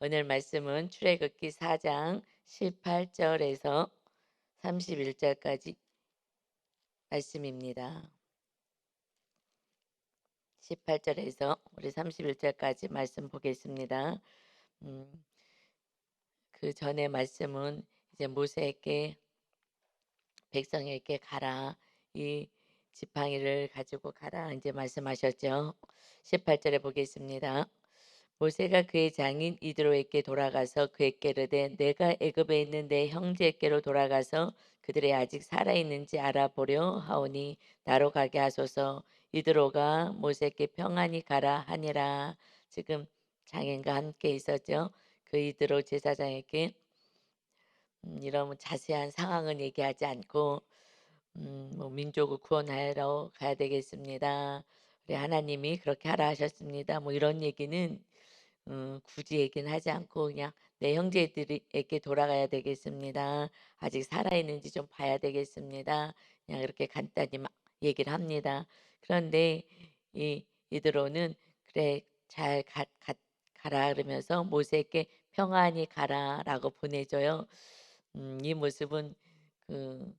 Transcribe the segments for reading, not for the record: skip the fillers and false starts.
오늘 말씀은 출애굽기 4장 18절에서 31절까지 말씀입니다. 18절에서 우리 31절까지 말씀 보겠습니다. 음, 그 전에 말씀은 이제 모세에게 백성에게 가라, 이 지팡이를 가지고 가라 이제 말씀하셨죠. 18절에 보겠습니다. 모세가 그의 장인 이드로에게 돌아가서 그에게 이르되 내가 애굽에 있는 내 형제에게로 돌아가서 그들이 아직 살아 있는지 알아보려 하오니 나로 가게 하소서. 이드로가 모세께 평안히 가라 하니라. 지금 장인과 함께 있었죠. 그 이드로 제사장에게 이런 자세한 상황은 얘기하지 않고 뭐 민족을 구원하러 가야 되겠습니다. 우리 하나님이 그렇게 하라 하셨습니다. 뭐 이런 얘기는 굳이 얘기는 하지 않고 그냥 내 형제들에게 돌아가야 되겠습니다. 아직 살아있는지 좀 봐야 되겠습니다. 그냥 이렇게 간단히 막 얘기를 합니다. 그런데 이드로는 그래 잘 가라 그러면서 모세에게 평안히 가라라고 보내줘요. 이 모습은 그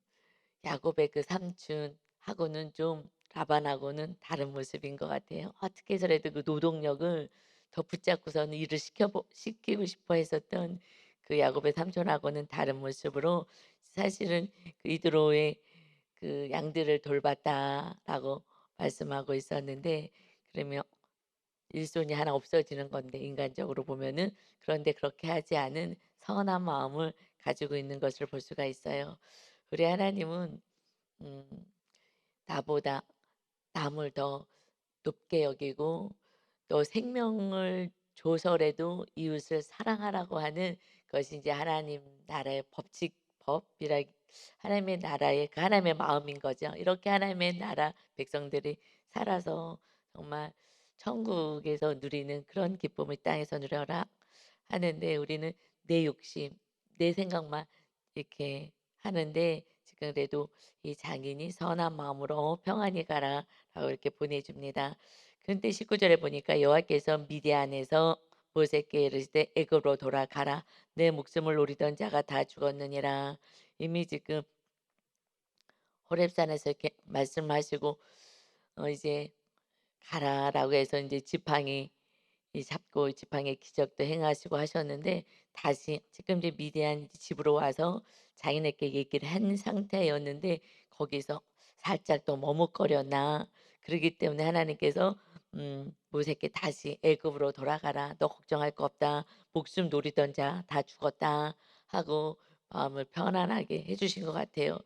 야곱의 그 삼촌하고는 좀 라반하고는 다른 모습인 것 같아요. 어떻게 해서라도 그 노동력을 더 붙잡고서는 일을 시키고 싶어 했었던 그 야곱의 삼촌하고는 다른 모습으로 사실은 그 이드로의 그 양들을 돌봤다라고 말씀하고 있었는데 그러면 일손이 하나 없어지는 건데 인간적으로 보면은 그런데 그렇게 하지 않은 선한 마음을 가지고 있는 것을 볼 수가 있어요. 우리 하나님은 음, 나보다 남을 더 높게 여기고 또 생명을 줘서라도 이웃을 사랑하라고 하는 것이 이제 하나님 나라의 법이라 하나님의 나라의 그 하나님의 마음인 거죠. 이렇게 하나님의 나라 백성들이 살아서 정말 천국에서 누리는 그런 기쁨을 땅에서 누려라 하는데 우리는 내 욕심, 내 생각만 이렇게 하는데 지금 그래도 이 장인이 선한 마음으로 평안히 가라라고 이렇게 보내줍니다. 그런데 19절에 보니까 여호와께서 미디안에서 모세께 이르시되 애굽으로 돌아가라. 내 목숨을 노리던 자가 다 죽었느니라. 이미 지금 호렙산에서 이렇게 말씀하시고 이제 가라라고 해서 이제 지팡이 이 잡고 지팡이 기적도 행하시고 하셨는데 다시 지금 이제 미디안 집으로 와서 자기네께 얘기를 한 상태였는데 거기서 살짝 또 머뭇거렸나 그러기 때문에 하나님께서 모세께 다시 애굽으로 돌아가라. 너 걱정할 거 없다. 목숨 노리던 자 다 죽었다 하고 마음을 편안하게 해주신 것 같아요.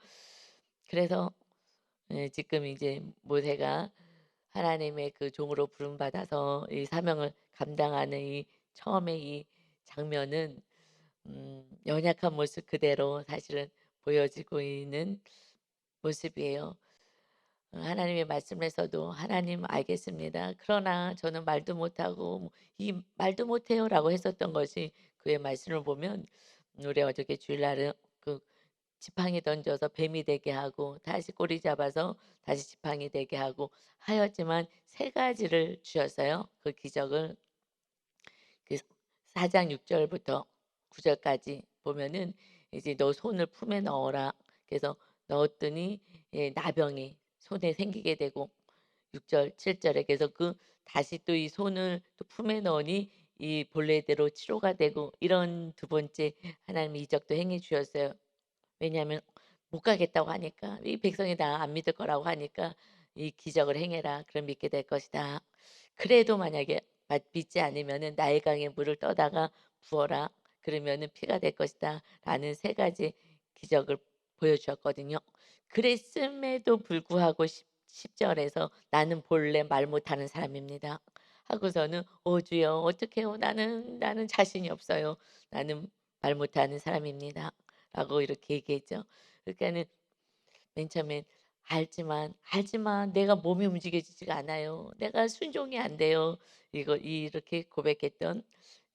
그래서 지금 이제 모세가 하나님의 그 종으로 부름 받아서 이 사명을 감당하는 이 처음에 이 장면은 연약한 모습 그대로 사실은 보여지고 있는 모습이에요. 하나님의 말씀에서도 "하나님 알겠습니다. 그러나 저는 말도 못하고 뭐 이 말도 못해요."라고 했었던 것이 그의 말씀을 보면 우리 어저께 주일날은 그 지팡이 던져서 뱀이 되게 하고 다시 꼬리 잡아서 다시 지팡이 되게 하고 하였지만 세 가지를 주셨어요. 그 기적을 그 4장 6 절부터 9 절까지 보면은 이제 "너 손을 품에 넣어라." 그래서 넣었더니 나병이 손에 생기게 되고 6절 7 절에 그래서 그 다시 또 이 손을 또 품에 넣으니 이 본래대로 치료가 되고 이런 두 번째 하나님의 이적도 행해 주셨어요. 왜냐하면 못 가겠다고 하니까 이 백성이 다 안 믿을 거라고 하니까 "이 기적을 행해라. 그럼 믿게 될 것이다. 그래도 만약에 믿지 않으면은 나일 강에 물을 떠다가 부어라. 그러면은 피가 될 것이다."라는 세 가지 기적을 보여주었거든요. 그랬음에도 불구하고 10 절에서 "나는 본래 말 못하는 사람입니다." 하고서는 주여 어떡해요. 나는 자신이 없어요. 나는 말 못하는 사람입니다." 라고 이렇게 얘기했죠. 그러니까는 맨 처음엔 알지만 내가 몸이 움직여지지가 않아요. 내가 순종이 안 돼요." 이렇게 고백했던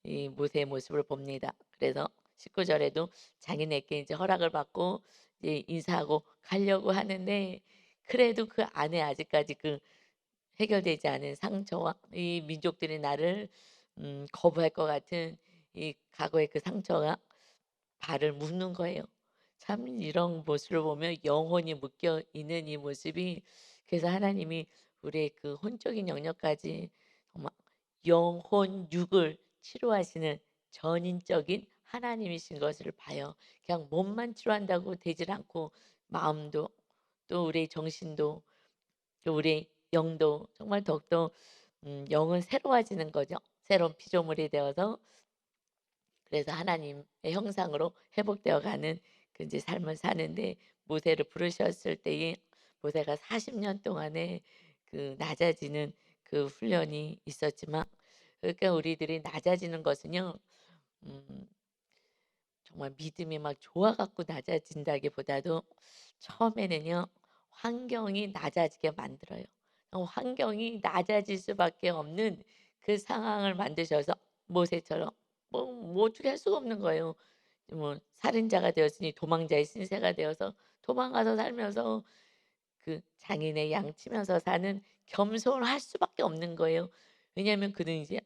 이 모세의 모습을 봅니다. 그래서 19 절에도 자기네께 이제 허락을 받고 이제 인사하고 가려고 하는데 그래도 그 안에 아직까지 그 해결되지 않은 상처와 이 민족들이 나를 거부할 것 같은 이 과거의 그 상처가 발을 묶는 거예요. 참 이런 모습을 보면 영혼이 묶여 있는 이 모습이, 그래서 하나님이 우리의 그 혼적인 영역까지 정말 영혼 육을 치료하시는 전인적인 하나님이신 것을 봐요. 그냥 몸만 치료한다고 되질 않고 마음도, 또 우리의 정신도, 또 우리의 영도 정말 더욱더 영은 새로워지는 거죠. 새로운 피조물이 되어서, 그래서 하나님의 형상으로 회복되어 가는 그 이제 삶을 사는데, 모세를 부르셨을 때에 모세가 40년 동안에 그 낮아지는 그 훈련이 있었지만, 그러니까 우리들이 낮아지는 것은요, 음 정말 믿음이 막 좋아 갖고 낮아진다기보다도 처음에는요, 환경이 낮아지게 만들어요. 환경이 낮아질 수밖에 없는 그 상황을 만드셔서 모세처럼 뭐 어떻게 할 수가 없는 거예요. 뭐 살인자가 되었으니 도망자의 신세가 되어서 도망가서 살면서 그 장인의 양 치면서 사는 겸손할 수밖에 없는 거예요. 왜냐하면 그는 이제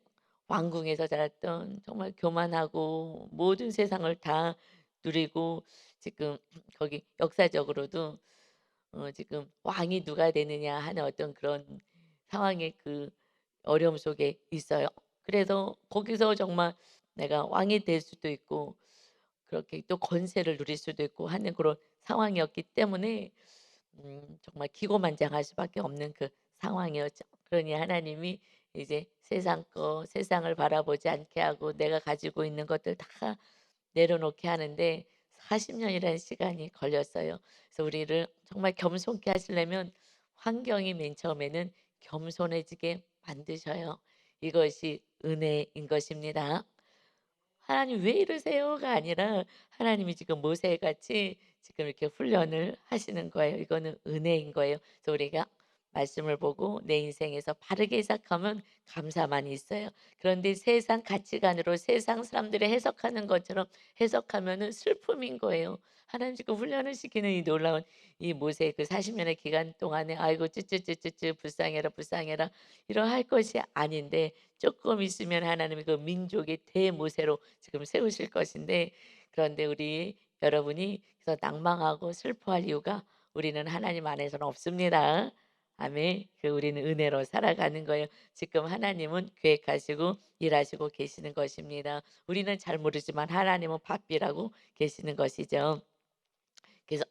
왕궁에서 자랐던 정말 교만하고 모든 세상을 다 누리고, 지금 거기 역사적으로도 지금 왕이 누가 되느냐 하는 어떤 그런 상황의 그 어려움 속에 있어요. 그래서 거기서 정말 내가 왕이 될 수도 있고 그렇게 또 권세를 누릴 수도 있고 하는 그런 상황이었기 때문에 정말 기고만장할 수밖에 없는 그 상황이었죠. 그러니 하나님이 이제 세상을 바라보지 않게 하고 내가 가지고 있는 것들 다 내려놓게 하는데 40 년이라는 시간이 걸렸어요. 그래서 우리를 정말 겸손케 하시려면 환경이 맨 처음에는 겸손해지게 만드셔요. 이것이 은혜인 것입니다. "하나님 왜 이러세요?"가 아니라 하나님이 지금 모세같이 지금 이렇게 훈련을 하시는 거예요. 이거는 은혜인 거예요. 그래서 우리가 말씀을 보고 내 인생에서 바르게 해석하면 감사만 있어요. 그런데 세상 가치관으로 세상 사람들이 해석하는 것처럼 해석하면은 슬픔인 거예요. 하나님 지금 훈련을 시키는 이 놀라운 이 모세의 그 40 년의 기간 동안에 "아이고 쯔쯔쯔쯔쯔 불쌍해라, 불쌍해라." 이러할 것이 아닌데, 조금 있으면 하나님이 그 민족의 대모세로 지금 세우실 것인데, 그런데 우리 여러분이 그래서 낭망하고 슬퍼할 이유가 우리는 하나님 안에서는 없습니다. 아멘. 그 우리는 은혜로 살아가는 거예요. 지금 하나님은 계획하시고 일하시고 계시는 것입니다. 우리는 잘 모르지만 하나님은 바삐라고 계시는 것이죠. 그래서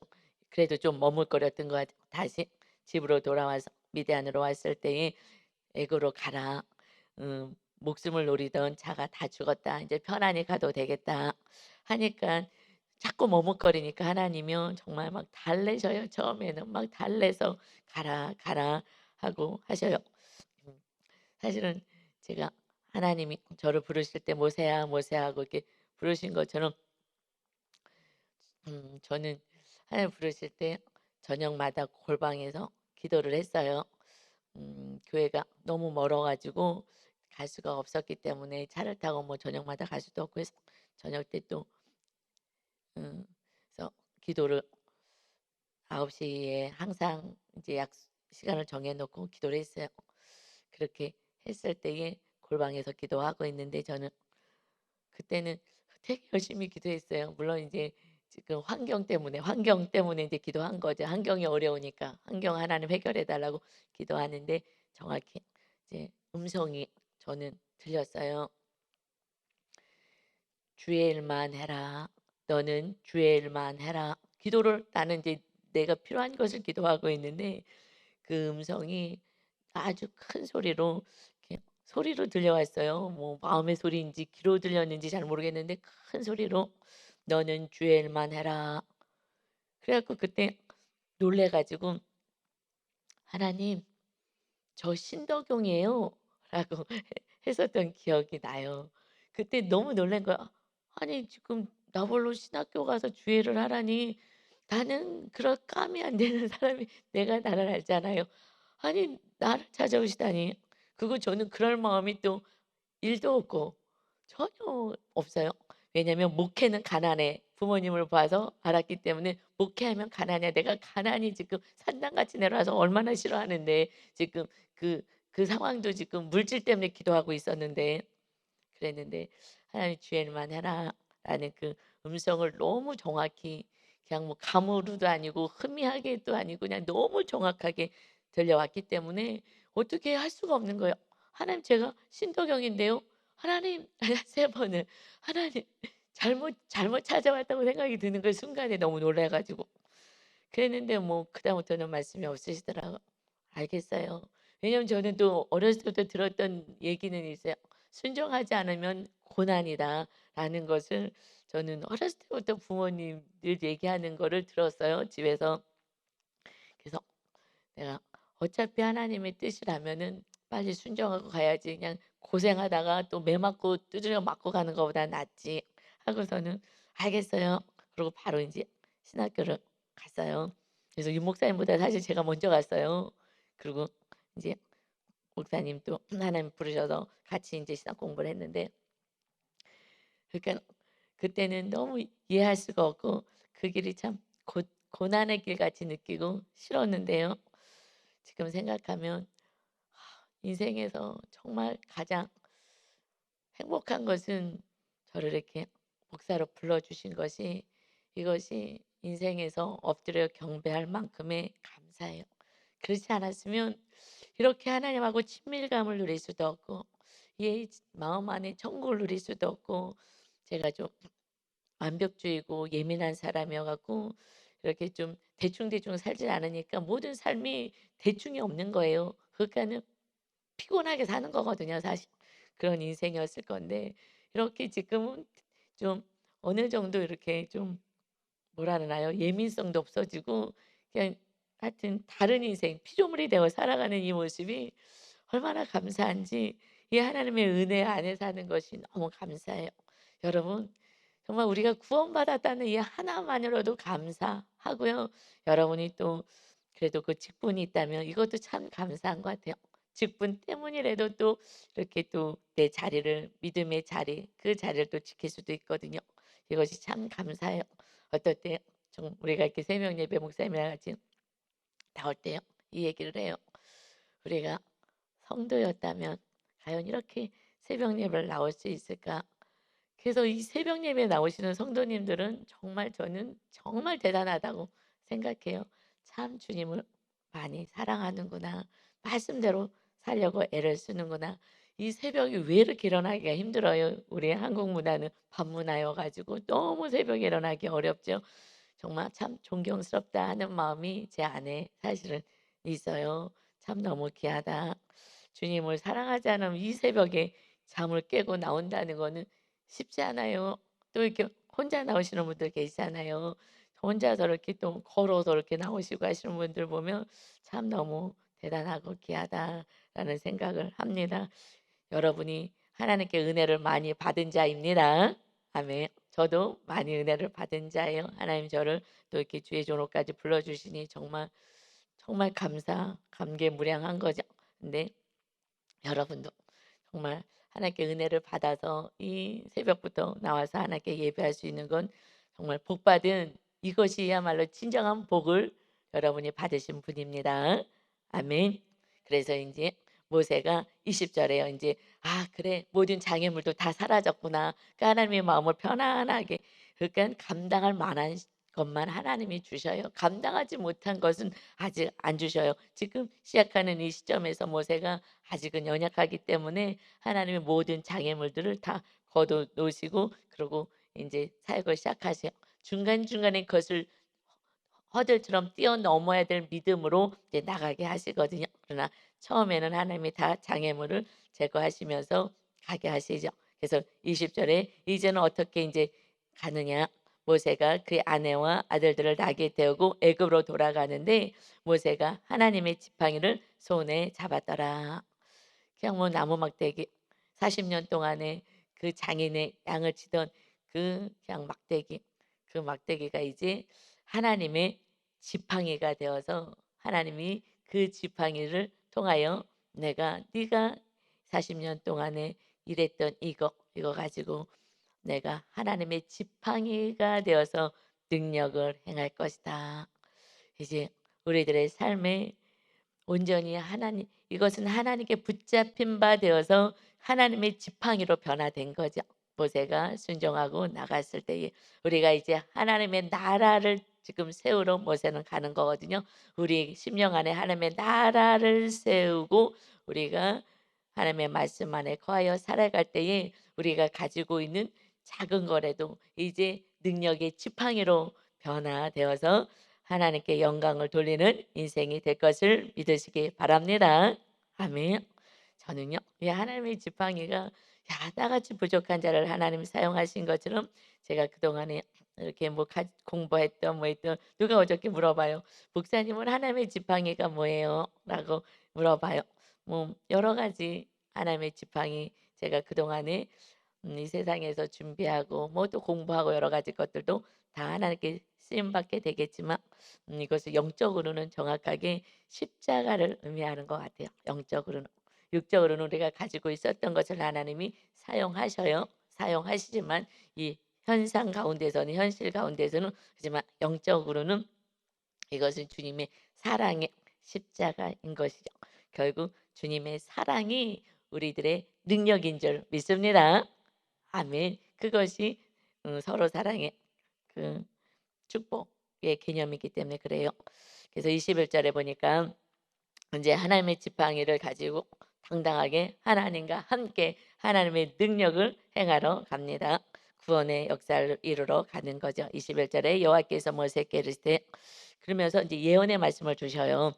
그래도 좀 머뭇거렸던 것 같아요. 다시 집으로 돌아와서 미디안으로 왔을 때에 "애굽으로 가라. 목숨을 노리던 자가 다 죽었다. 이제 편안히 가도 되겠다." 하니까 자꾸 머뭇거리니까 하나님이요 정말 막 달래셔요. 처음에는 막 달래서 "가라, 가라." 하고 하셔요. 음 사실은 제가 하나님이 저를 부르실 때 "모세야, 모세야." 하고 이렇게 부르신 것처럼, 저는 하나님 부르실 때 저녁마다 골방에서 기도를 했어요. 교회가 너무 멀어 가지고 갈 수가 없었기 때문에 차를 타고 뭐 저녁마다 갈 수도 없고 해서 저녁 때 또 그래서 기도를 9시 시에 항상 이제 약 시간을 정해 놓고 기도를 했어요. 그렇게 했을 때에 골방에서 기도하고 있는데, 저는 그때는 되게 열심히 기도했어요. 물론 이제 지금 환경 때문에 이제 기도한 거죠. 환경이 어려우니까 환경 하나님 해결해 달라고 기도하는데, 정확히 이제 음성이 저는 들렸어요. "주의 일만 해라. 너는 주의 일만 해라." 기도를 나는 이제 내가 필요한 것을 기도하고 있는데, 그 음성이 아주 큰 소리로 이렇게 소리로 들려왔어요. 뭐 마음의 소리인지 귀로 들렸는지 잘 모르겠는데 큰 소리로 "너는 주의 일만 해라." 그래 갖고 그때 놀래 가지고 "하나님 저 신덕용이에요." 라고 했었던 기억이 나요. 그때 너무 놀란 거야. 아니 지금 나홀로 신학교 가서 주일을 하라니, 나는 그럴 감이 안 되는 사람이 내가 나를 알잖아요. 아니 나를 찾아오시다니. 그리고 저는 그럴 마음이 또 1도 없고 전혀 없어요. 왜냐하면 목회는 가난해. 부모님을 봐서 알았기 때문에 목회하면 가난해. 내가 가난이 지금 산당같이 내려와서 얼마나 싫어하는데, 지금 그 상황도 지금 물질 때문에 기도하고 있었는데, 그랬는데 하나님 주의만 해라라는 그 음성을 너무 정확히 그냥 뭐 감으로도 아니고 흐미하게도 아니고 그냥 너무 정확하게 들려왔기 때문에 어떻게 할 수가 없는 거예요. 하나님 제가 신도경인데요. 하나님 세 번을 하나님 잘못 찾아왔다고 생각이 드는 그 순간에 너무 놀라 가지고 그랬는데 뭐 그다음부터는 말씀이 없으시더라고요. 알겠어요. 왜냐면 저는 또 어렸을 때부터 들었던 얘기는 있어요. "순종하지 않으면 고난이다."라는 것을 저는 어렸을 때부터 부모님들 얘기하는 거를 들었어요, 집에서. 그래서 내가 어차피 하나님의 뜻이라면은 빨리 순종하고 가야지 그냥 고생하다가 또 매 맞고 두드려 맞고 가는 것보다 낫지 하고서는 "알겠어요." 그러고 바로 인제 신학교를 갔어요. 그래서 유 목사님보다 사실 제가 먼저 갔어요. 그리고 인제 목사님 또 하나님 부르셔서 같이 인제 신학 공부를 했는데 그러니까 그때는 너무 이해할 수가 없고 그 길이 참 고난의 길 같이 느끼고 싫었는데요. 지금 생각하면 인생에서 정말 가장 행복한 것은 저를 이렇게 목사로 불러주신 것이 이것이 인생에서 엎드려 경배할 만큼의 감사해요. 그렇지 않았으면 이렇게 하나님하고 친밀감을 누릴 수도 없고 이 마음 안에 천국을 누릴 수도 없고 제가 좀 완벽주의고 예민한 사람이어 갖고 이렇게 좀 대충대충 살질 않으니까 모든 삶이 대충이 없는 거예요. 그러니까는 피곤하게 사는 거거든요 사실. 그런 인생이었을 건데 이렇게 지금은 좀 어느 정도 이렇게 좀 뭐라 그러나요? 예민성도 없어지고 그냥 하여튼 다른 인생 피조물이 되어 살아가는 이 모습이 얼마나 감사한지 이 하나님의 은혜 안에 사는 것이 너무 감사해요. 여러분 정말 우리가 구원받았다는 이 하나만으로도 감사하고요. 여러분이 또 그래도 그 직분이 있다면 이것도 참 감사한 것 같아요. 직분 때문이라도 또 이렇게 또 내 자리를 믿음의 자리 그 자리를 또 지킬 수도 있거든요. 이것이 참 감사해요. 어떨 때 좀 우리가 이렇게 새벽 예배 목사님이랑 같이 나올 때요. 이 얘기를 해요. 우리가 성도였다면 과연 이렇게 새벽 예배를 나올 수 있을까? 그래서 이 새벽 예배에 나오시는 성도님들은 정말 저는 정말 대단하다고 생각해요. 참 주님을 많이 사랑하는구나. 말씀대로 살려고 애를 쓰는구나. 이 새벽이 왜 이렇게 일어나기가 힘들어요. 우리 한국 문화는 밤문화여 가지고 너무 새벽에 일어나기 어렵죠. 정말 참 존경스럽다 하는 마음이 제 안에 사실은 있어요. 참 너무 귀하다. 주님을 사랑하지 않으면 이 새벽에 잠을 깨고 나온다는 거는 쉽지 않아요. 또 이렇게 혼자 나오시는 분들 계시잖아요. 혼자서 이렇게 또 걸어서 이렇게 나오시고 하시는 분들 보면 참 너무 대단하고 귀하다라는 생각을 합니다. 여러분이 하나님께 은혜를 많이 받은 자입니다. 아멘. 저도 많이 은혜를 받은 자예요. 하나님 저를 또 이렇게 주의 종로까지 불러주시니 정말 정말 감개무량한 거죠. 근데 여러분도 정말 하나님께 은혜를 받아서 이 새벽부터 나와서 하나님께 예배할 수 있는 건 정말 복 받은 이것이야말로 진정한 복을 여러분이 받으신 분입니다. 아멘. 그래서 인제 모세가 20 절에요. 인제 '아 그래 모든 장애물도 다 사라졌구나.' 그러니까 하나님의 마음을 편안하게 그러니깐 감당할 만한 것만 하나님이 주셔요. 감당하지 못한 것은 아직 안 주셔요. 지금 시작하는 이 시점에서 모세가 아직은 연약하기 때문에 하나님의 모든 장애물들을 다 걷어 놓으시고 그러고 인제 사역을 시작하세요. 중간중간에 그것을 허들처럼 뛰어넘어야 될 믿음으로 이제 나가게 하시거든요. 그러나 처음에는 하나님이 다 장애물을 제거하시면서 가게 하시죠. 그래서 20 절에 "이제는 어떻게 인제 가느냐." 모세가 그의 아내와 아들들을 나귀에 태우고 애굽으로 돌아가는데 모세가 하나님의 지팡이를 손에 잡았더라. 그냥 뭐 나무 막대기 40년 동안에 그 장인의 양을 치던 그 그냥 막대기 그 막대기가 이제 하나님의 지팡이가 되어서 하나님이 그 지팡이를 통하여 내가 네가 40년 동안에 일했던 이거 가지고 내가 하나님의 지팡이가 되어서 능력을 행할 것이다. 이제 우리들의 삶에 온전히 하나님 이것은 하나님께 붙잡힌 바 되어서 하나님의 지팡이로 변화된 거죠. 모세가 순종하고 나갔을 때에 우리가 이제 하나님의 나라를 지금 세우러 모세는 가는 거거든요. 우리 심령 안에 하나님의 나라를 세우고 우리가 하나님의 말씀 안에 거하여 살아갈 때에 우리가 가지고 있는 작은 거라도 이제 능력의 지팡이로 변화되어서 하나님께 영광을 돌리는 인생이 될 것을 믿으시기 바랍니다. 아멘. 저는요, 이 하나님의 지팡이가 나같이 부족한 자를 하나님 사용하신 것처럼 제가 그동안에 이렇게 뭐 공부했던 뭐 했던 누가 어저께 물어봐요. 목사님은 하나님의 지팡이가 뭐예요? 라고 물어봐요. 뭐 여러 가지 하나님의 지팡이 제가 그동안에 이 세상에서 준비하고 뭐 또 공부하고 여러 가지 것들도 다 하나님께 쓰임 받게 되겠지만 이것을 영적으로는 정확하게 십자가를 의미하는 것 같아요. 영적으로는. 육적으로는 우리가 가지고 있었던 것을 하나님이 사용하셔요. 사용하시지만 이 현상 가운데서는 현실 가운데서는 하지만 영적으로는 이것은 주님의 사랑의 십자가인 것이죠. 결국 주님의 사랑이 우리들의 능력인 줄 믿습니다. 아멘. 그것이 서로 사랑의 그 축복의 개념이기 때문에 그래요. 그래서 21절에 보니까 이제 하나님의 지팡이를 가지고 당당하게 하나님과 함께 하나님의 능력을 행하러 갑니다. 구원의 역사를 이루러 가는 거죠. 21절에 여호와께서 모세에게 이르시되 그러면서 이제 예언의 말씀을 주셔요.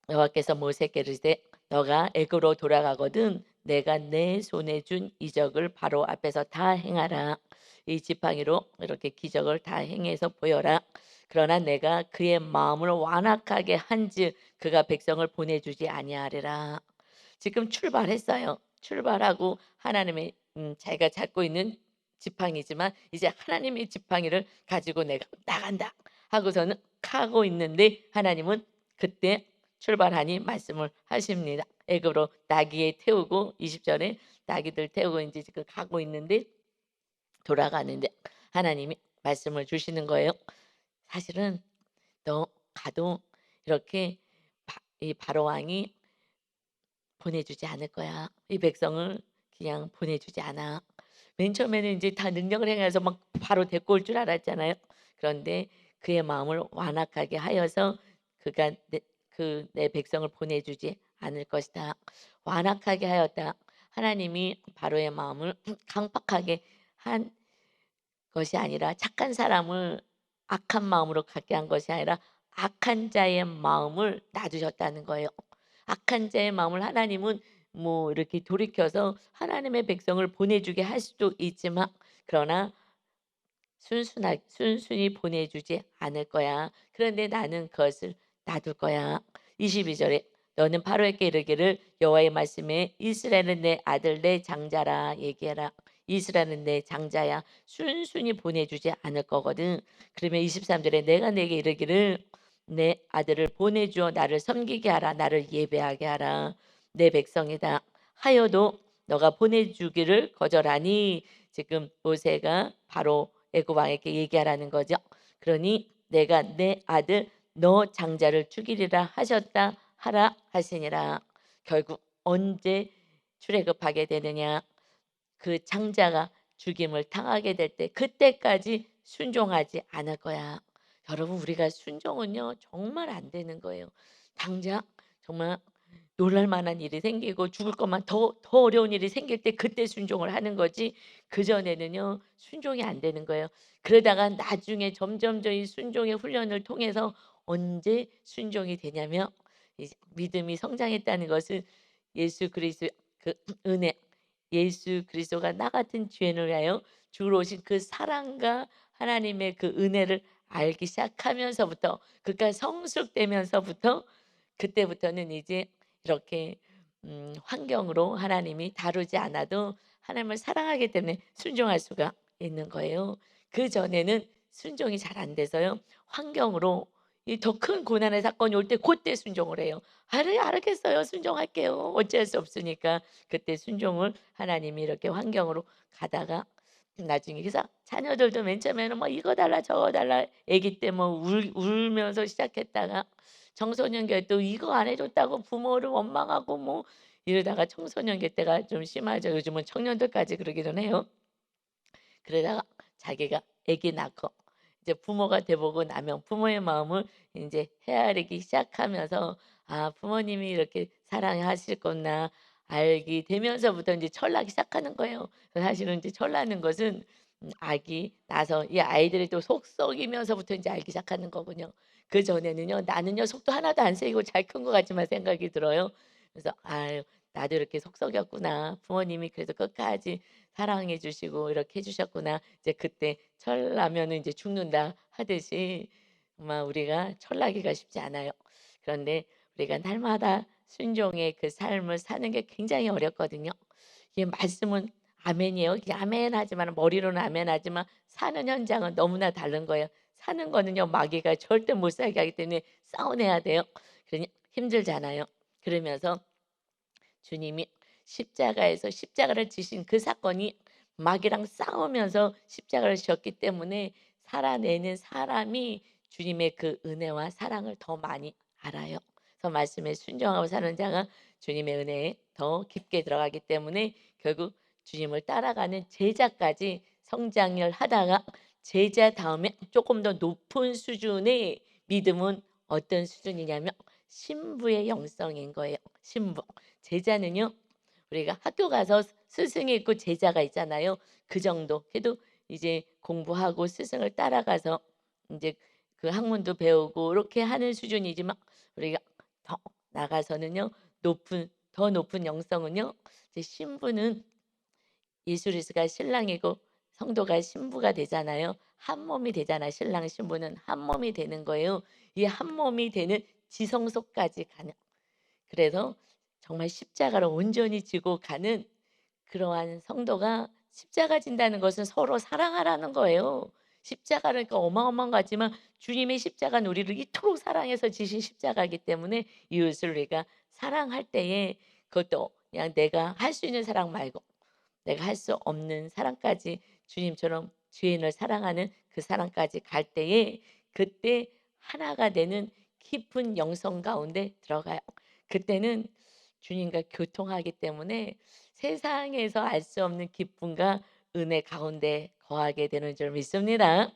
여호와께서 모세에게 이르시되 너가 애굽으로 돌아가거든 내가 내 손에 준 이적을 바로 앞에서 다 행하라. 이 지팡이로 이렇게 기적을 다 행해서 보여라. 그러나 내가 그의 마음을 완악하게 한즉 그가 백성을 보내주지 아니하리라. 지금 출발했어요. 출발하고 하나님의 자기가 잡고 있는 지팡이지만 이제 하나님의 지팡이를 가지고 내가 나간다 하고서는 가고 있는데 하나님은 그때 출발하니 말씀을 하십니다. 애굽으로 나귀에 태우고 20절에 나귀들 태우고 이제 지금 가고 있는데 돌아가는데 하나님이 말씀을 주시는 거예요. 사실은 너 가도 이렇게 이 바로 왕이 보내주지 않을 거야. 이 백성을 그냥 보내주지 않아. 맨 처음에는 이제 다 능력을 행해서 막 바로 데리고 올 줄 알았잖아요. 그런데 그의 마음을 완악하게 하여서 그가 내 백성을 보내주지 않을 것이다. 완악하게 하였다. 하나님이 바로의 마음을 강팍하게 한 것이 아니라 착한 사람을 악한 마음으로 갖게 한 것이 아니라 악한 자의 마음을 놔두셨다는 거예요. 악한 자의 마음을 하나님은 뭐 이렇게 돌이켜서 하나님의 백성을 보내주게 할 수도 있지만 그러나 순순히 보내주지 않을 거야. 그런데 나는 그것을 놔둘 거야. 22절에 너는 바로에게 이르기를 여호와의 말씀에 이스라엘은 내 아들 내 장자라 얘기해라. 이스라엘은 내 장자야. 순순히 보내주지 않을 거거든. 그러면 23절에 내가 내게 이르기를 내 아들을 보내주어 나를 섬기게 하라. 나를 예배하게 하라. 내 백성이다. 하여도 너가 보내주기를 거절하니 지금 모세가 바로 애굽 왕에게 얘기하라는 거죠. 그러니 내가 내 아들 너 장자를 죽이리라 하셨다 하라 하시니라. 결국 언제 출애굽하게 되느냐? 그 장자가 죽임을 당하게 될 때 그때까지 순종하지 않을 거야. 여러분 우리가 순종은요 정말 안 되는 거예요. 당장 정말 놀랄 만한 일이 생기고 죽을 것만 더 어려운 일이 생길 때 그때 순종을 하는 거지 그전에는요 순종이 안 되는 거예요. 그러다가 나중에 점점점 이 순종의 훈련을 통해서 언제 순종이 되냐면 이제 믿음이 성장했다는 것은 예수 그리스도 그 은혜 예수 그리스도가 나 같은 죄인을 위하여 주로 오신 그 사랑과 하나님의 그 은혜를 알기 시작하면서부터 그가 성숙되면서부터 그때부터는 이제 이렇게 환경으로 하나님이 다루지 않아도 하나님을 사랑하기 때문에 순종할 수가 있는 거예요. 그전에는 순종이 잘 안 돼서요. 환경으로 이 더 큰 고난의 사건이 올 때 그때 순종을 해요. 알겠어요. 순종할게요." 어쩔 수 없으니까 그때 순종을 하나님이 이렇게 환경으로 가다가 나중에 그래서 자녀들도 맨 처음에는 뭐 "이거 달라 저거 달라." 아기 때 뭐 울면서 시작했다가 청소년 기회 또 이거 안 해 줬다고 부모를 원망하고 뭐 이러다가 청소년기 때가 좀 심하죠. 요즘은 청년들까지 그러기는 해요. 그러다가 자기가 아기 낳고 이제 부모가 돼 보고 나면 부모의 마음을 인제 헤아리기 시작하면서 '아 부모님이 이렇게 사랑하시구나.' 알게 되면서부터 인제 철나기 시작하는 거예요. 사실은 인제 철나는 것은 아기 낳아서 이 아이들이 또 속 썩이면서부터 인제 알기 시작하는 거군요. 그전에는요, 나는요 속도 하나도 안 새기고 잘 큰 것 같지만 생각이 들어요. 그래서 '아유 나도 이렇게 속 썩였구나. 부모님이 그래도 끝까지 사랑해 주시고 이렇게 해 주셨구나.' 이제 그때 철나면은 이제 죽는다 하듯이 정말 우리가 철나기가 쉽지 않아요. 그런데 우리가 날마다 순종의 그 삶을 사는 게 굉장히 어렵거든요. 이게 말씀은 아멘이에요. 이게 아멘하지만 머리로는 아멘하지만 사는 현장은 너무나 다른 거예요. 사는 거는요 마귀가 절대 못 살게 하기 때문에 싸워내야 돼요. 그러니 힘들잖아요. 그러면서 주님이 십자가에서 십자가를 지신 그 사건이 마귀랑 싸우면서 십자가를 지셨기 때문에 살아내는 사람이 주님의 그 은혜와 사랑을 더 많이 알아요. 그래서 말씀에 순종하고 사는 자가 주님의 은혜에 더 깊게 들어가기 때문에 결국 주님을 따라가는 제자까지 성장을 하다가 제자 다음에 조금 더 높은 수준의 믿음은 어떤 수준이냐면 신부의 영성인 거예요. 신부. 제자는요, 우리가 학교 가서 스승이 있고 제자가 있잖아요. 그 정도. 그래도 이제 공부하고 스승을 따라가서 이제 그 학문도 배우고 이렇게 하는 수준이지만 우리가 더 나가서는요. 더 높은 영성은요. 이제 신부는 예수 그리스도가 신랑이고 성도가 신부가 되잖아요. 한 몸이 되잖아. 신랑 신부는 한 몸이 되는 거예요. 이 한 몸이 되는 지성소까지 가는, 그래서 정말 십자가를 온전히 지고 가는 그러한 성도가, 십자가 진다는 것은 서로 사랑하라는 거예요. 십자가를 그러니까 어마어마한 것 같지만 주님의 십자가는 우리를 이토록 사랑해서 지신 십자가이기 때문에 이웃을 우리가 사랑할 때에 그것도 그냥 내가 할 수 있는 사랑 말고 내가 할 수 없는 사랑까지 주님처럼 주인을 사랑하는 그 사랑까지 갈 때에 그때 하나가 되는 깊은 영성 가운데 들어가요. 그때는 주님과 교통하기 때문에 세상에서 알 수 없는 기쁨과 은혜 가운데 거하게 되는 줄 믿습니다.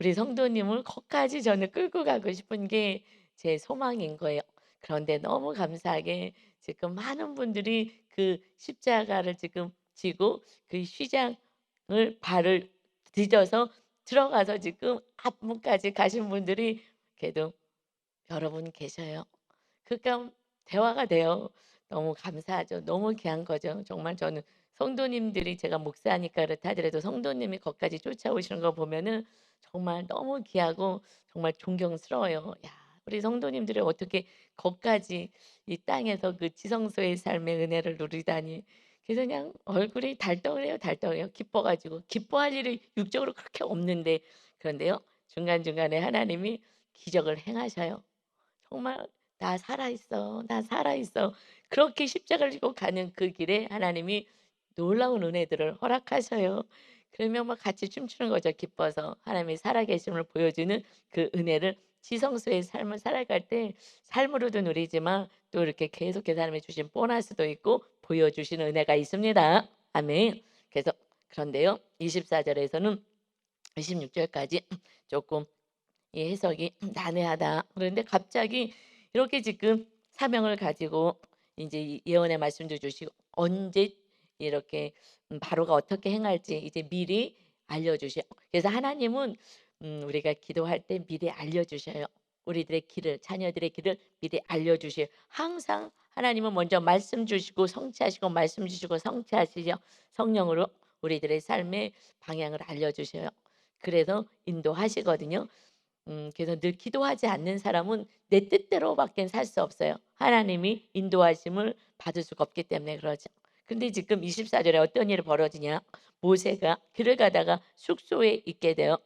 우리 성도님을 거기까지 저는 끌고 가고 싶은 게 제 소망인 거예요. 그런데 너무 감사하게 지금 많은 분들이 그 십자가를 지금 지고 그 휘장을 발을 디뎌서 들어가서 지금 앞문까지 가신 분들이 그래도 여러 분 계셔요. 그러니까 대화가 돼요. 너무 감사하죠. 너무 귀한 거죠. 정말 저는 성도님들이, 제가 목사니까 그렇다 하더라도 성도님이 거기까지 쫓아오시는 거 보면은 정말 너무 귀하고 정말 존경스러워요. 야, 우리 성도님들이 어떻게 거기까지 이 땅에서 그 지성소의 삶의 은혜를 누리다니. 그래서 그냥 얼굴이 달덩해요, 달덩해요. 기뻐 가지고. 기뻐할 일이 육적으로 그렇게 없는데, 그런데요. 중간중간에 하나님이 기적을 행하셔요. 정말 "나 살아 있어. 나 살아 있어." 그렇게 십자가를 지고 가는 그 길에 하나님이 놀라운 은혜들을 허락하셔요. 그러면 막 같이 춤추는 거죠, 기뻐서. 하나님이 살아계심을 보여주는 그 은혜를, 지성소의 삶을 살아갈 때 삶으로도 누리지만 또 이렇게 계속해서 하나님이 주신 보너스도 있고 보여주시는 은혜가 있습니다. 아멘. 그래서 그런데요. 24 절에서는 26 절까지 조금 이 해석이 난해하다. 그런데 갑자기 이렇게 지금 사명을 가지고 이제 이 예언의 말씀도 주시고 언제 이렇게 바로가 어떻게 행할지 이제 미리 알려 주셔. 그래서 하나님은 우리가 기도할 때 미리 알려 주셔요. 우리들의 길을, 자녀들의 길을 미리 알려 주셔요. 항상 하나님은 먼저 말씀 주시고 성취하시고 말씀 주시고 성취하시죠. 성령으로 우리들의 삶의 방향을 알려 주셔요. 그래서 인도하시거든요. 그래서 늘 기도하지 않는 사람은 내 뜻대로밖엔 살 수 없어요. 하나님이 인도하심을 받을 수가 없기 때문에 그러죠. 근데 지금 24 절에 어떤 일이 벌어지냐? 모세가 길을 가다가 숙소에 있게 돼요.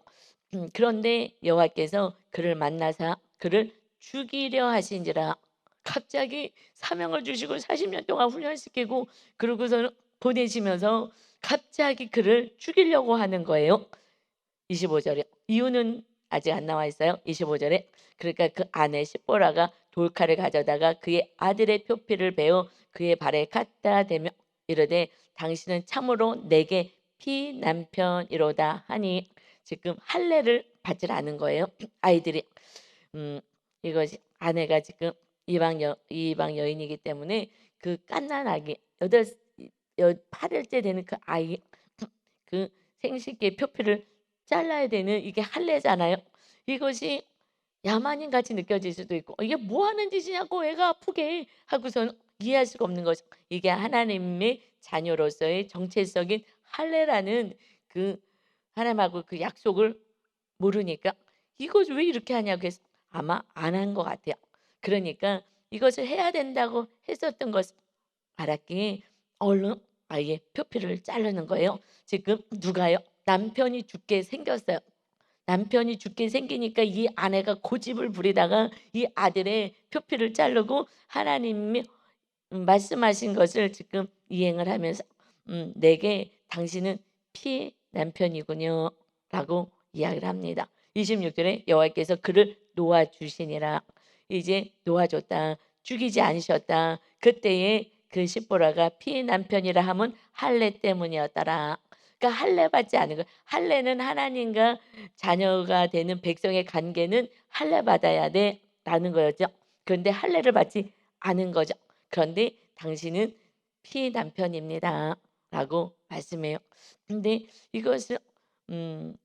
그런데 여호와께서 그를 만나사 그를 죽이려 하신지라. 갑자기 사명을 주시고 40년 동안 훈련시키고 그러고서는 보내시면서 갑자기 그를 죽이려고 하는 거예요. 25 절에 이유는 아직 안 나와 있어요. 25절에. 그러니까 그 아내 십보라가 돌칼을 가져다가 그의 아들의 표피를 베어 그의 발에 갖다 대며 이르되 당신은 참으로 내게 피남편이로다 하니 지금 할례를 받질 않은 거예요. 아이들이 음 이것이 아내가 지금 이방 여인이기 때문에 그 갓난 아기 8일째 되는 그 아이 그 생식기의 표피를 잘라야 되는 이게 할례잖아요. 이것이 야만인 같이 느껴질 수도 있고 '이게 뭐 하는 짓이냐고 애가 아프게.' 하고서는 이해할 수가 없는 거죠. 이게 하나님의 자녀로서의 정체성인 할례라는 그 하나님하고 그 약속을 모르니까 "이것 왜 이렇게 하냐."고 해서 아마 안 한 것 같아요. 그러니까 이것을 해야 된다고 했었던 것을 알았기에 얼른 아예 표피를 자르는 거예요. 지금 누가요? 남편이 죽게 생겼어요. 남편이 죽게 생기니까 이 아내가 고집을 부리다가 이 아들의 표피를 자르고 하나님이 말씀하신 것을 지금 이행을 하면서 "내게 당신은 피의 남편이군요."라고 이야기를 합니다. 26절에 여호와께서 그를 놓아 주시니라. 이제 놓아 줬다. 죽이지 않으셨다. 그때에 그 십보라가 피의 남편이라 함은 할례 때문이었더라. 그러니까 할례 받지 않은 거. 할례는 하나님과 자녀가 되는 백성의 관계는 할례 받아야 돼라는 거였죠. 그런데 할례를 받지 않은 거죠. 그런데 당신은 피의 남편입니다라고 말씀해요. 근데 이것은 음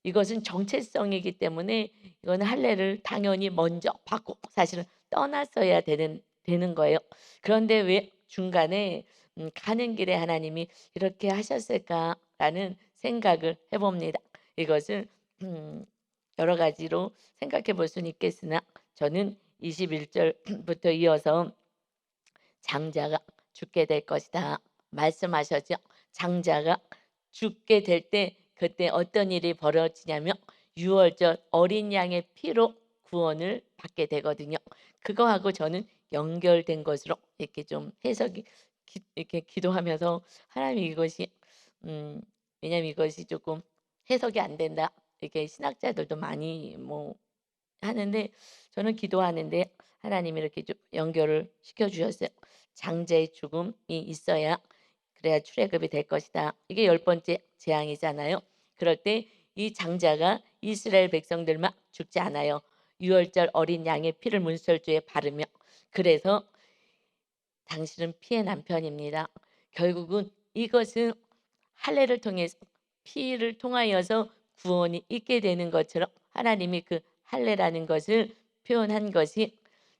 이것은 정체성이기 때문에 이거는 할례를 당연히 먼저 받고 사실은 떠났어야 되는 거예요. 그런데 왜 중간에 가는 길에 하나님이 이렇게 하셨을까라는 생각을 해 봅니다. 이것을 음 여러 가지로 생각해 볼 수는 있겠으나 저는 21 절부터 이어서 장자가 죽게 될 것이다 말씀하셨죠. 장자가 죽게 될 때 그때 어떤 일이 벌어지냐면 유월절 어린 양의 피로 구원을 받게 되거든요. 그거하고 저는 연결된 것으로 이렇게 좀 해석이 이렇게 기도하면서 하나님 이것이 음 왜냐면 이것이 조금 해석이 안 된다. 이렇게 신학자들도 많이 뭐 하는데 저는 기도하는데 하나님이 이렇게 좀 연결을 시켜 주셨어요. 장자의 죽음이 있어야 그래야 출애굽이 될 것이다. 이게 열 번째 재앙이잖아요. 그럴 때 이 장자가 이스라엘 백성들만 죽지 않아요. 유월절 어린 양의 피를 문설주에 바르며 그래서 당신은 피의 남편입니다. 결국은 이것은 할례를 통해서 피를 통하여서 구원이 있게 되는 것처럼 하나님이 그 할례라는 것을 표현한 것이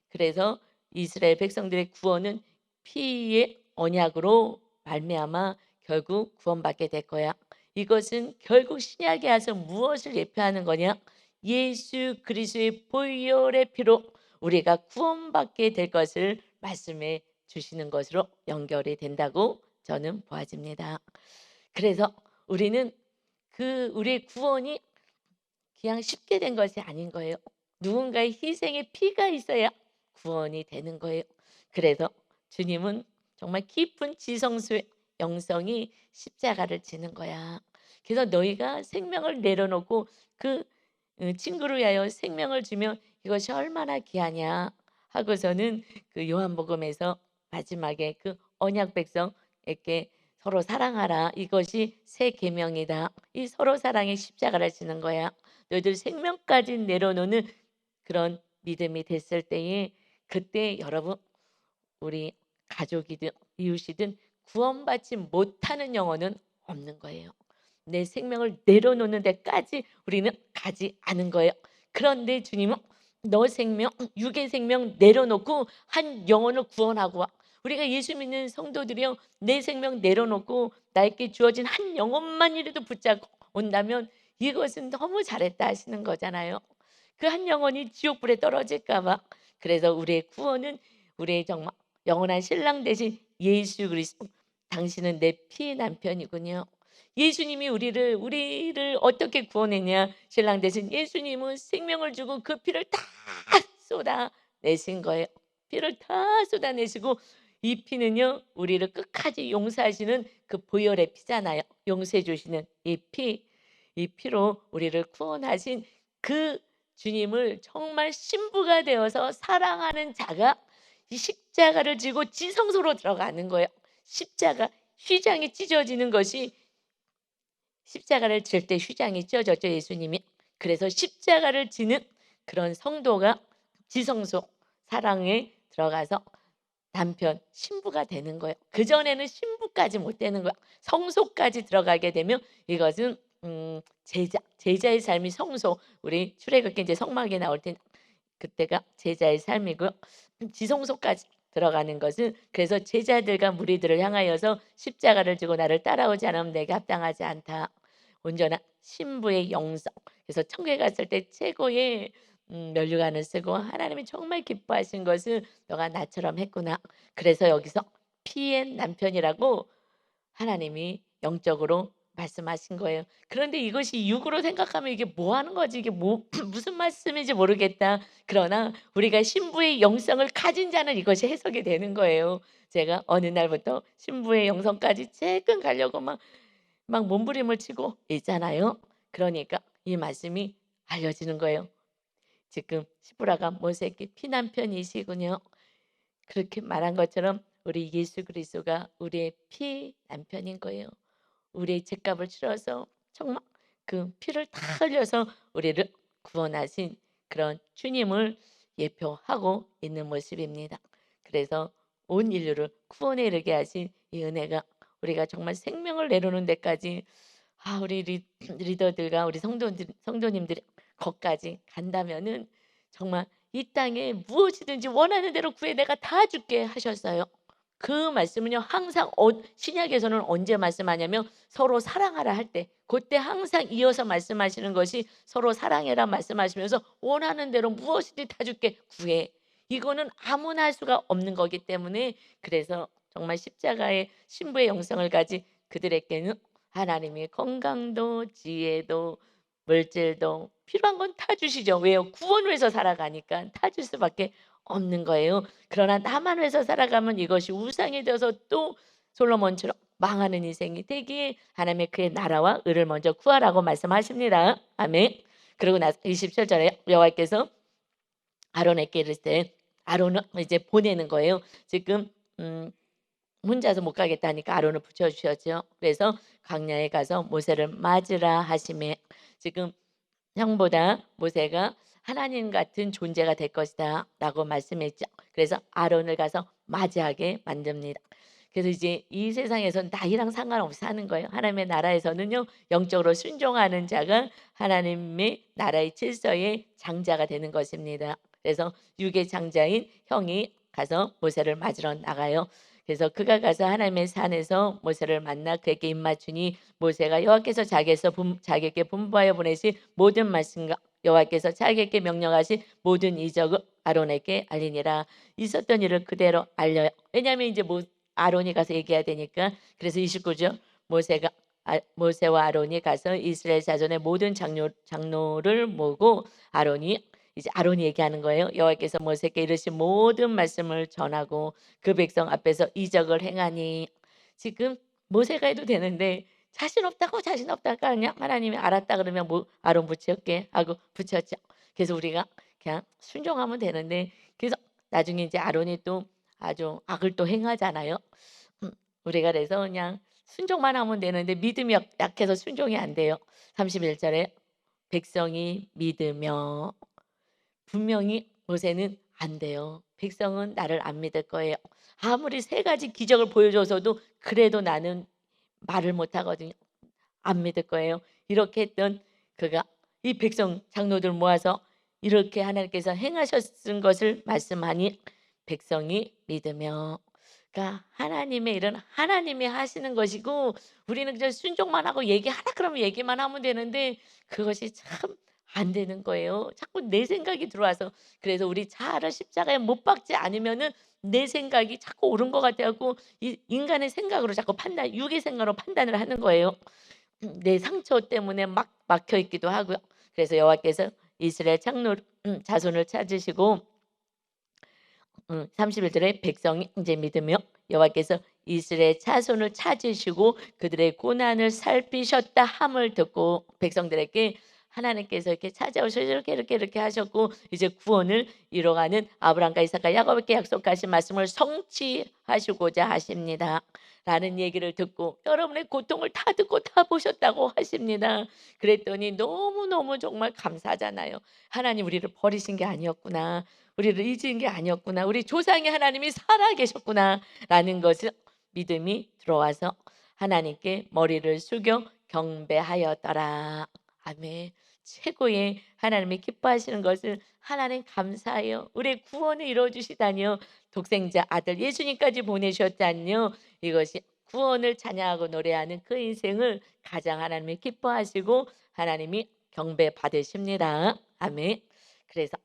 그래서 이스라엘 백성들의 구원은 피의 언약으로 말미암아 결국 구원받게 될 거야. 이것은 결국 신약에 와서 무엇을 예표하는 거냐? 예수 그리스도의 보혈의 피로 우리가 구원받게 될 것을 말씀해 주시는 것으로 연결이 된다고 저는 보아집니다. 그래서 우리는 그 우리의 구원이 그냥 쉽게 된 것이 아닌 거예요. 누군가의 희생의 피가 있어야 구원이 되는 거예요. 그래서 주님은 정말 깊은 지성수의 영성이 십자가를 지는 거야. 그래서 너희가 생명을 내려놓고 그 친구를 위하여 생명을 주면 이것이 얼마나 귀하냐 하고서는 그 요한복음에서 마지막에 그 언약 백성에게 서로 사랑하라 이것이 새 계명이다. 이 서로 사랑의 십자가를 지는 거야. 너희들 생명까지 내려놓는 그런 믿음이 됐을 때에 그때 여러분 우리 가족이든 이웃이든 구원받지 못하는 영혼은 없는 거예요. 내 생명을 내려놓는 데까지 우리는 가지 않은 거예요. 그런데 주님은 너 생명, 육의 생명 내려놓고 한 영혼을 구원하고 와. 우리가 예수 믿는 성도들이요. 내 생명 내려놓고 나에게 주어진 한 영혼만이라도 붙잡고 온다면 이것은 너무 잘했다 하시는 거잖아요. 그 한 영혼이 지옥불에 떨어질까 봐. 그래서 우리의 구원은 우리의 정말 영원한 신랑 되신 예수 그리스도 당신은 내 피의 남편이군요. 예수님이 우리를 어떻게 구원했냐? 신랑 되신 예수님은 생명을 주고 그 피를 다 쏟아 내신 거예요. 피를 다 쏟아내시고 이 피는요. 우리를 끝까지 용서하시는 그 보혈의 피잖아요. 용서해 주시는 이 피. 이 피로 우리를 구원하신 그 주님을 정말 신부가 되어서 사랑하는 자가 이 십자가를 지고 지성소로 들어가는 거예요. 십자가 휘장이 찢어지는 것이 십자가를 질 때 휘장이 찢어졌죠, 예수님이. 그래서 십자가를 지는 그런 성도가 지성소 사랑에 들어가서 남편 신부가 되는 거예요. 그전에는 신부까지 못 되는 거야. 성소까지 들어가게 되면 이것은 제자의 삶이 성소. 우리 출애굽기 이제 성막에 나올 때 그때가 제자의 삶이고요. 지성소까지 들어가는 것은 그래서 제자들과 무리들을 향하여서 십자가를 지고 나를 따라오지 않으면 내게 합당하지 않다. 온전한 신부의 영성. 그래서 천국에 갔을 때 최고의 면류관을 쓰고 하나님이 정말 기뻐하신 것은 너가 나처럼 했구나. 그래서 여기서 피의 남편이라고 하나님이 영적으로 말씀하신 거예요. 그런데 이것이 육으로 생각하면 이게 뭐 하는 거지? 이게 뭐 무슨 말씀인지 모르겠다. 그러나 우리가 신부의 영성을 가진 자는 이것이 해석이 되는 거예요. 제가 어느 날부터 신부의 영성까지 쬐끔 가려고 막 몸부림을 치고 있잖아요. 그러니까 이 말씀이 알려지는 거예요. 지금 시브라가 모세에게 피남편이시군요. 그렇게 말한 것처럼 우리 예수 그리스도가 우리의 피 남편인 거예요. 우리의 죄값을 치러서 정말 그 피를 다 흘려서 우리를 구원하신 그런 주님을 예표하고 있는 모습입니다. 그래서 온 인류를 구원에 이르게 하신 이 은혜가 우리가 정말 생명을 내려놓는 데까지 우리 리더들과 우리 성도님들이 거기까지 간다면은 정말 이 땅에 무엇이든지 원하는 대로 구해 내가 다 줄게 하셨어요. 그 말씀은요 항상 신약에서는 언제 말씀하냐면 서로 사랑하라 할 때 그때 항상 이어서 말씀하시는 것이 서로 사랑해라 말씀하시면서 원하는 대로 무엇이든지 다 줄게 구해. 이거는 아무나 할 수가 없는 거기 때문에 그래서 정말 십자가의 신부의 영성을 가진 그들에게는 하나님이 건강도 지혜도 물질도 필요한 건 다 주시죠. 왜요? 구원을 위해서 살아가니까 다 줄 수밖에 없는 거예요. 그러나 나만 위해서 살아가면 이것이 우상이 되어서 또 솔로몬처럼 망하는 인생이 되기에 하나님의 그의 나라와 의를 먼저 구하라고 말씀하십니다. 아멘. 그리고 나서 27절에 여호와께서 아론에게 이르시되 아론을 이제 보내는 거예요. 지금 혼자서 못 가겠다니까 아론을 붙여주셨죠. 그래서 광야에 가서 모세를 맞으라 하시매 지금 형보다 모세가 하나님 같은 존재가 될 것이다 라고 말씀했죠. 그래서 아론을 가서 맞이하게 만듭니다. 그래서 이제 이 세상에서는 나이랑 상관없이 사는 거예요. 하나님의 나라에서는요 영적으로 순종하는 자가 하나님의 나라의 질서의 장자가 되는 것입니다. 그래서 육의 장자인 형이 가서 모세를 맞으러 나가요. 그래서 그가 가서 하나님의 산에서 모세를 만나 그에게 입맞추니 모세가 여호와께서 자기에게 분부하여 보내신 모든 말씀과 여호와께서 자기에게 명령하신 모든 이적을 아론에게 알리니라. 있었던 일을 그대로 알려요. 왜냐하면 이제 아론이 가서 얘기해야 되니까. 그래서 29절 모세와 아론이 가서 이스라엘 자손의 모든 장로를 모으고 이제 아론이 얘기하는 거예요. 여호와께서 모세에게 이르신 모든 말씀을 전하고 그 백성 앞에서 이적을 행하니. 지금 모세가 해도 되는데 자신 없다고 하냐? 하나님이 알았다 그러면 아론 붙일게 하고 붙였죠. 그래서 우리가 그냥 순종하면 되는데 그래서 나중에 이제 아론이 또 아주 악을 또 행하잖아요. 우리가 그래서 그냥 순종만 하면 되는데 믿음이 약해서 순종이 안 돼요. 31절에 백성이 믿으며 분명히 모세는 안 돼요. 백성은 나를 안 믿을 거예요. 아무리 세 가지 기적을 보여줘서도 그래도 나는 말을 못 하거든요. 안 믿을 거예요. 이렇게 했던 그가 이 백성 장로들 모아서 이렇게 하나님께서 행하셨은 것을 말씀하니 백성이 믿으며. 그러니까 하나님의 일은 하나님이 하시는 것이고 우리는 그냥 순종만 하고 얘기하라 그러면 얘기만 하면 되는데 그것이 참 안 되는 거예요. 자꾸 내 생각이 들어와서. 그래서 우리 자아를 십자가에 못 박지 않으면은 내 생각이 자꾸 옳은 것 같아갖고 이 인간의 생각으로 자꾸 육의 생각으로 판단을 하는 거예요. 내 상처 때문에 막 막혀 있기도 하고요. 그래서 여호와께서 이스라엘 자손을 찾으시고 31절에 백성이 이제 믿으며 여호와께서 이스라엘 자손을 찾으시고 그들의 고난을 살피셨다 함을 듣고 백성들에게 하나님께서 이렇게 찾아오셔서 이렇게 하셨고 이제 구원을 이뤄가는 아브라함과 이삭과 야곱에게 약속하신 말씀을 성취하시고자 하십니다. 라는 얘기를 듣고 여러분의 고통을 다 듣고 다 보셨다고 하십니다. 그랬더니 너무너무 정말 감사하잖아요. 하나님 우리를 버리신 게 아니었구나. 우리를 잊은 게 아니었구나. 우리 조상의 하나님이 살아 계셨구나. 라는 것을 믿음이 들어와서 하나님께 머리를 숙여 경배하였더라. 아멘. 최고의 하나님이 기뻐하시는 것을 하나님 감사해요. 우리의 구원을 이루어 주시다니요. 독생자 아들 예수님까지 보내셨다니요. 이것이 구원을 찬양하고 노래하는 그 인생을 가장 하나님이 기뻐하시고 하나님이 경배 받으십니다. 아멘. 그래서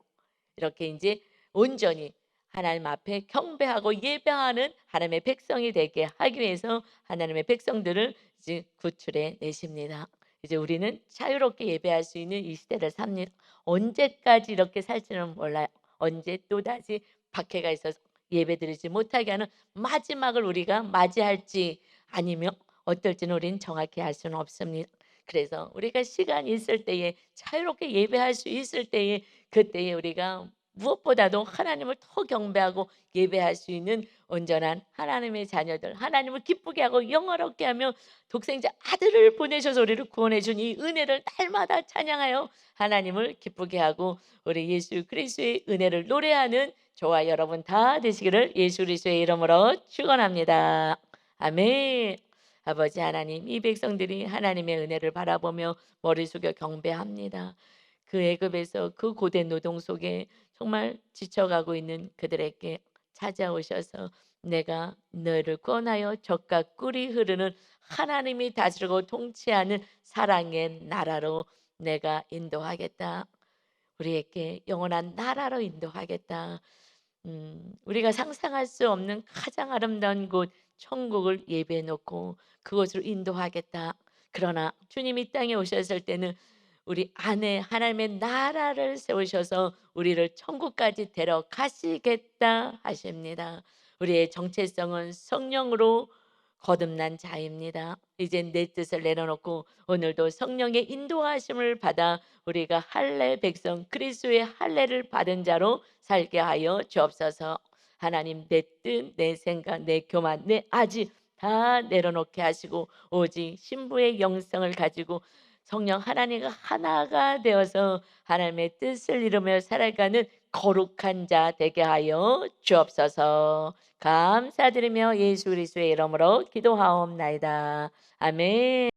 이렇게 이제 온전히 하나님 앞에 경배하고 예배하는 하나님의 백성이 되게 하기 위해서 하나님의 백성들을 이제 구출해 내십니다. 이제 우리는 자유롭게 예배할 수 있는 이 시대를 삽니다. 언제까지 이렇게 살지는 몰라요. 언제 또다시 박해가 있어서 예배드리지 못하게 하는 마지막을 우리가 맞이할지 아니면 어떨지는 우리는 정확히 알 수는 없습니다. 그래서 우리가 시간이 있을 때에 자유롭게 예배할 수 있을 때에 그때에 우리가 무엇보다도 하나님을 더 경배하고 예배할 수 있는 온전한 하나님의 자녀들, 하나님을 기쁘게 하고 영화롭게 하며 독생자 아들을 보내셔서 우리를 구원해 준 이 은혜를 날마다 찬양하여 하나님을 기쁘게 하고 우리 예수 그리스도의 은혜를 노래하는 저와 여러분 다 되시기를 예수 그리스도의 이름으로 축원합니다. 아멘. 아버지 하나님, 이 백성들이 하나님의 은혜를 바라보며 머리 숙여 경배합니다. 그 애굽에서 그 고된 노동 속에 정말 지쳐가고 있는 그들에게 찾아오셔서 내가 너를 구원하여 젖과 꿀이 흐르는 하나님이 다스리고 통치하는 사랑의 나라로 내가 인도하겠다. 우리에게 영원한 나라로 인도하겠다. 우리가 상상할 수 없는 가장 아름다운 곳 천국을 예배해 놓고 그곳으로 인도하겠다. 그러나 주님이 이 땅에 오셨을 때는 우리 안에 하나님의 나라를 세우셔서 우리를 천국까지 데려가시겠다 하십니다. 우리의 정체성은 성령으로 거듭난 자입니다. 이제 내 뜻을 내려놓고 오늘도 성령의 인도하심을 받아 우리가 할례 백성 그리스도의 할례를 받은 자로 살게 하여 주옵소서. 하나님 내 뜻, 내 생각, 내 교만, 내 아집 다 내려놓게 하시고 오직 신부의 영성을 가지고 성령 하나님과 하나가 되어서 하나님의 뜻을 이루며 살아가는 거룩한 자 되게 하여 주옵소서. 감사드리며 예수 그리스도의 이름으로 기도하옵나이다. 아멘.